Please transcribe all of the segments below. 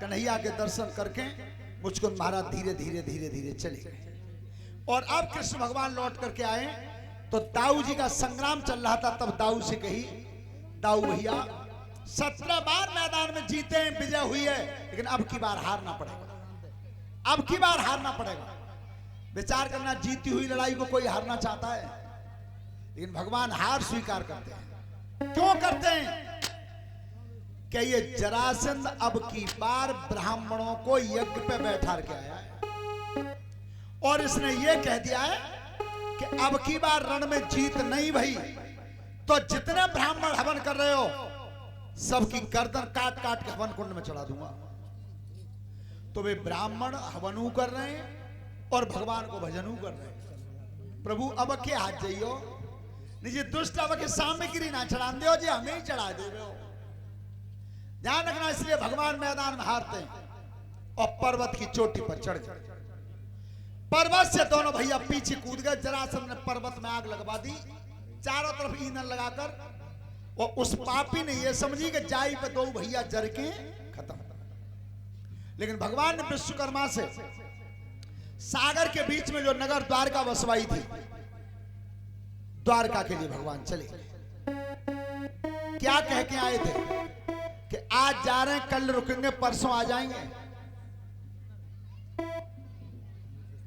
कन्हैया के दर्शन करके मुझको महाराज धीरे धीरे धीरे धीरे चले गए। और अब कृष्ण भगवान लौट करके आए तो दाऊ जी का संग्राम चल रहा था। तब दाऊ से कही, दाऊ भैया 17 बार मैदान में जीते हैं, विजय हुई है, लेकिन अब की बार हारना पड़ेगा, अब की बार हारना पड़ेगा। विचार करना, जीती हुई लड़ाई को कोई हारना चाहता है? लेकिन भगवान हार स्वीकार करते हैं। क्यों करते हैं? कि ये जरासंध अब की बार ब्राह्मणों को यज्ञ पे बैठा के आया है और इसने ये कह दिया है कि अब की बार रण में जीत नहीं भई तो जितने ब्राह्मण हवन कर रहे हो सबकी गर्दन काट काट के हवन कुंड में चढ़ा दूंगा। तो वे ब्राह्मण हवनू कर रहे हैं और भगवान को भजनू कर रहे हैं। प्रभु अब के हाथ जाइयो, निजी दुष्ट अब के सामग्री ना चढ़ा दो जी, हमें ही चढ़ा दे रहे हो। ध्यान रखना, इसलिए भगवान मैदान में हारते हैं और पर्वत की चोटी पर चढ़ गए। पर्वत से दोनों भैया पीछे कूद गए। जरासंध ने पर्वत में आग लगवा दी, चारों तरफ ईंधन लगाकर, और उस पापी ने यह समझी कि जाई पे दो भैया जर के खत्म। लेकिन भगवान ने विश्वकर्मा से सागर के बीच में जो नगर द्वारका बसवाई थी, द्वारका के लिए भगवान चले। क्या कह के आए थे कि आज जा रहे हैं, कल रुकेंगे, परसों आ जाएंगे।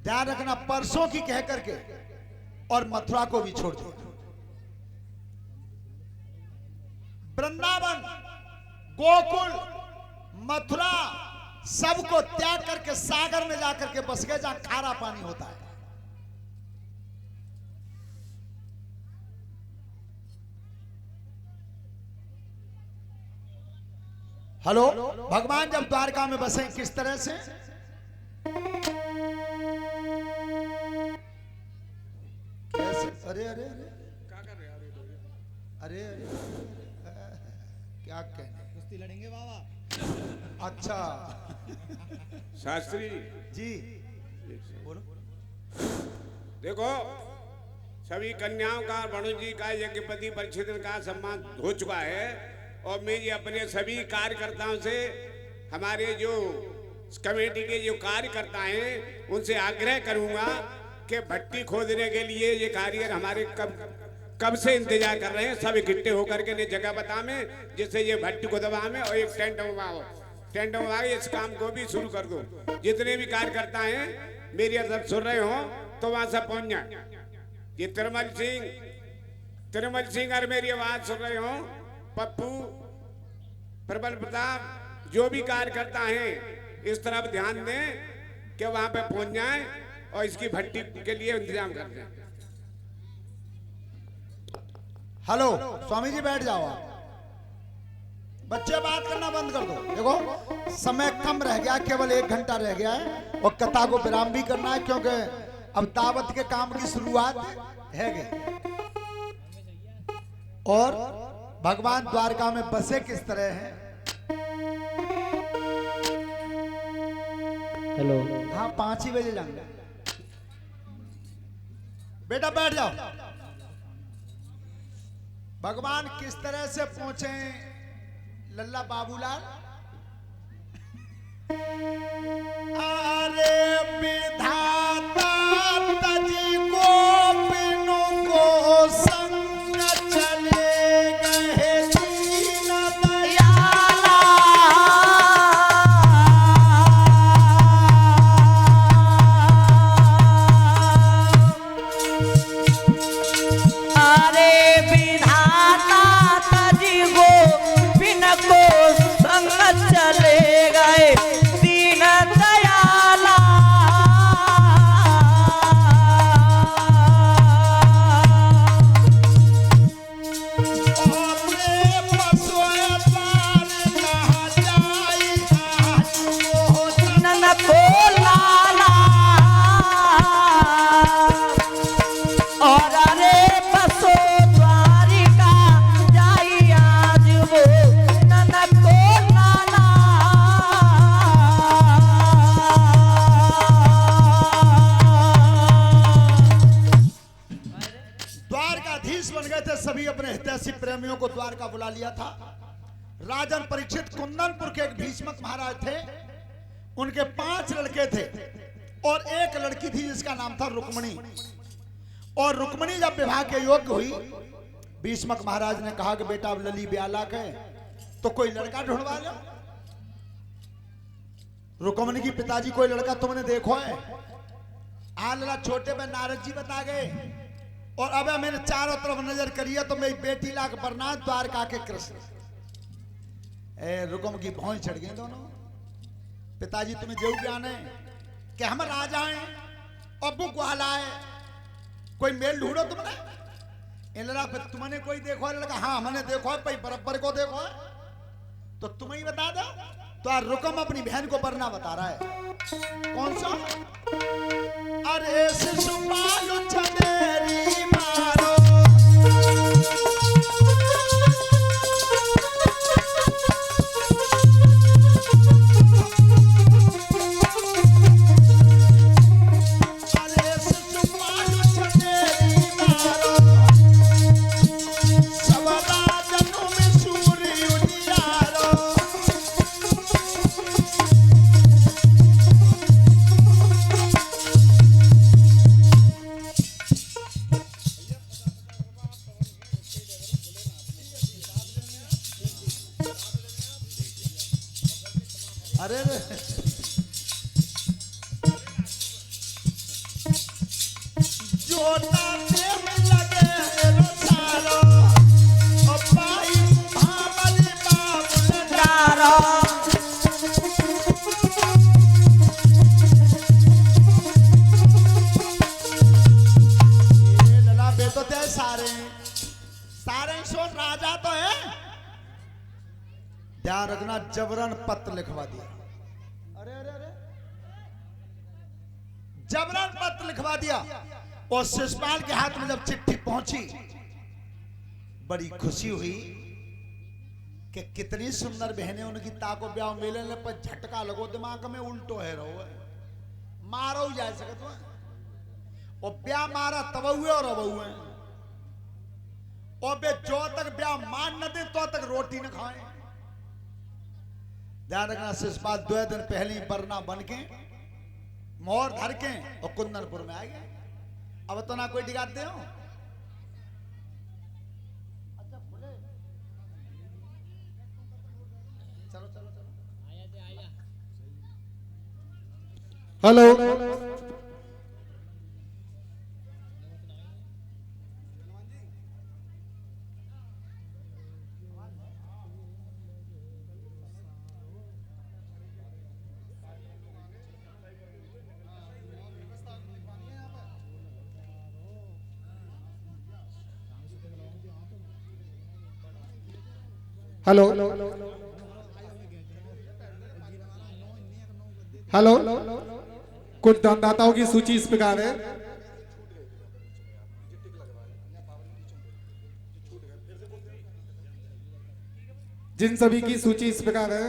ध्यान रखना, परसों की कह करके और मथुरा को भी छोड़ दिया। वृंदावन, गोकुल, मथुरा सबको त्याग करके सागर में जाकर के बस गए, जहां खारा पानी होता है। हेलो, भगवान जब द्वारका में बसे किस तरह से? कैसे? अरे अरे अरे क्या कर रहे? अरे अरे क्या कहने, कुश्ती लड़ेंगे बाबा? अच्छा शास्त्री जी बोलो। देखो, सभी कन्याओं का, वरुण जी का, यज्ञपति परीक्षित का सम्मान हो चुका है और मैं ये अपने सभी कार्यकर्ताओं से, हमारे जो कमेटी के जो कार्यकर्ता हैं, उनसे आग्रह करूंगा कि भट्टी खोदने के लिए ये कारीगर हमारे कब से इंतजार कर रहे हैं। सब इकट्ठे होकर के जगह बता में, जिससे ये भट्टी को दबा में और एक टेंट मंगवाओ, टेंट मंगवा के इस काम को भी शुरू कर दो। जितने भी कार्यकर्ता हैं मेरी तरफ सुन रहे हो तो वहां से पहुंच जाए। ये तिरुमल सिंह और मेरी आवाज सुन रहे हो, पप्पू, प्रबल प्रताप, जो भी कार्यकर्ता हैं इस तरफ ध्यान दें कि वहां पे पहुंच जाएं और इसकी भट्टी के लिए इंतजाम कर दें। हेलो स्वामी जी, बैठ जाओ आप। बच्चे बात करना बंद कर दो। देखो समय कम रह गया, केवल 1 घंटा रह गया है और कथा को विराम भी करना है, क्योंकि अब दावत के काम की शुरुआत है गई। और भगवान द्वारका में बसे किस तरह हैं? हेलो, हाँ 5 ही बजे जाऊंगा। बेटा बैठ जाओ। भगवान किस तरह से पहुंचे लल्ला बाबूलाल? अरे विधाता तजी गोपिनों को संग चले गए दीन दयाला। अरे विधाता तजी गोपिन को संग चले गए दीन दयाला। नन को लाला और अरे बसो द्वारिका जाई आज वो नन को लाला। द्वारकाधीश बन गए थे सभी, अपने हितैषी प्रेमियों को द्वारका बुला लिया था। राजन परीक्षित कुंदनपुर के एक भीष्मक महाराज थे, उनके 5 लड़के थे और एक लड़की थी जिसका नाम था रुक्मणी। और रुक्मणी जब विवाह के योग्य हुई, भीष्मक महाराज ने कहा कि बेटा अब लली ब्यालक है तो कोई लड़का ढूंढवा लो। रुक्मणी की पिताजी कोई लड़का तुमने देखो है? लला छोटे में नारद जी बता गए। और अब मैंने चारों तरफ नजर करी है तो मेरी बेटी लाख बरनाथ द्वारका के कृष्ण। रुकम की भौं चढ़ गई दोनों। पिताजी तुम्हें जो ज्ञान है कि हम राजा हैं और वो ग्वाला है, कोई मेल ढूंढो तुमने। इन लड़ा तुमने कोई देखो है? लड़का हाँ मैंने देखो है, भाई बराबर को देखो है तो तुम्हें ही बता दो। तो रुकम अपनी बहन को बरना बता रहा है। कौन सा? अरे शिशुपाल चमेरी मारो, ध्यान रखना, जबरन पत्र लिखवा दिया। अरे अरे अरे जबरन पत्र लिखवा दिया। और शिशुपाल के हाथ में जब चिट्ठी पहुंची बड़ी खुशी हुई कि कितनी सुंदर बहनें उनकी ताको ब्याह मिलने पर झटका लगो दिमाग में उल्टो है रहो है। मारो ही जा सकत है और ब्याह मारा तब हुए और अब हुए। और बे जो तक ब्याह मान न दे तो तक रोटी न खाए। ध्यान रखना, शिशुपाल 2 दिन पहले ही बरना बन के मोहर धर के और कुंदनपुर में आ गए। अब तो ना कोई डिगाते हो। अच्छा बोले चलो चलो चलो। हेलो हेलो हेलो कुछ दानदाताओं की सूची इस प्रकार है। जिन सभी की सूची इस प्रकार है।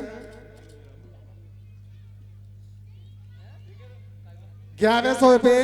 1100 रुपये